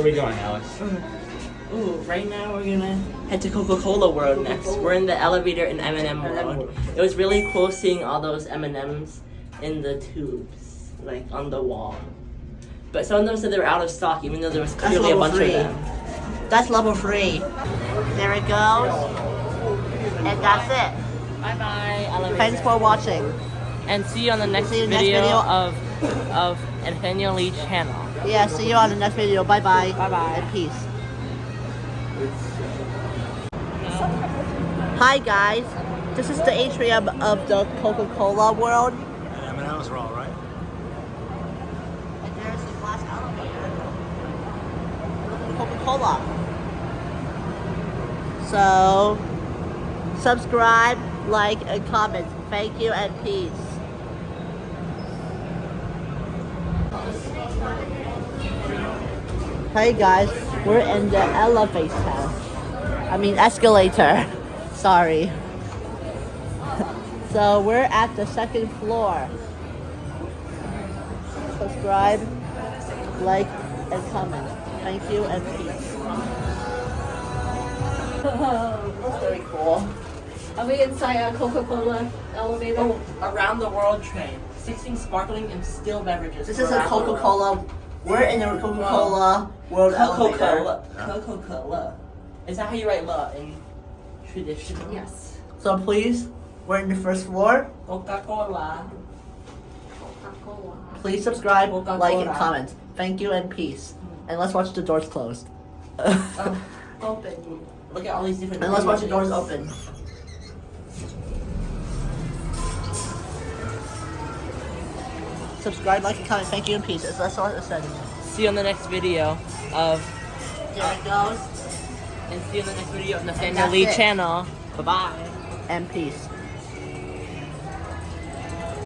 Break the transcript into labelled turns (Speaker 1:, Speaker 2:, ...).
Speaker 1: we going, Alex?
Speaker 2: Ooh, right now we're gonna head to Coca-Cola World next. We're in the elevator in M&M World. It was really cool seeing all those M&Ms in the tubes, like on the wall. But some of them said they were out of stock, even though there was clearly a bunch of them.
Speaker 3: That's level 3. There it goes. And that's it.
Speaker 2: Bye-bye, elevator.
Speaker 3: Thanks for watching.
Speaker 2: And see you on the next
Speaker 3: See you
Speaker 2: video,
Speaker 3: next
Speaker 2: of Nathaniel Lee channel.
Speaker 3: Yeah, see you on the next video. Bye-bye.
Speaker 2: Bye-bye.
Speaker 3: And peace. Hi guys, this is the atrium of the Coca-Cola World.
Speaker 1: And M&M's are all right.
Speaker 3: And there's the glass elevator. Coca-Cola. So, subscribe, like, and comment. Thank you and peace. Hey guys, we're in the elevator. I mean escalator. Sorry. So we're at the 2nd floor. Subscribe, like, and comment. Thank you and peace. That's very cool.
Speaker 4: Are we inside a Coca-Cola elevator?
Speaker 2: Oh, around the world train. 16 sparkling and still beverages.
Speaker 3: This is a Coca-Cola. We're in the Coca-Cola World elevator.
Speaker 2: Coca-Cola. Is that how you write la in traditional?
Speaker 4: Yes.
Speaker 3: So please, we're in the 1st floor.
Speaker 2: Coca-Cola.
Speaker 4: Coca-Cola.
Speaker 3: Please subscribe,
Speaker 2: Coca-Cola.
Speaker 3: like, and comment. Thank you and peace. And let's watch the doors closed.
Speaker 2: Open. Look at all these different.
Speaker 3: And let's watch the doors open. Subscribe, like, and comment. Thank you and peace. That's all it said.
Speaker 2: See you on the next video of.
Speaker 3: There it goes.
Speaker 2: And see you on the next video of
Speaker 3: And
Speaker 2: Nathaniel
Speaker 3: that's
Speaker 2: Lee
Speaker 3: it.
Speaker 2: channel. Bye bye.
Speaker 3: And peace.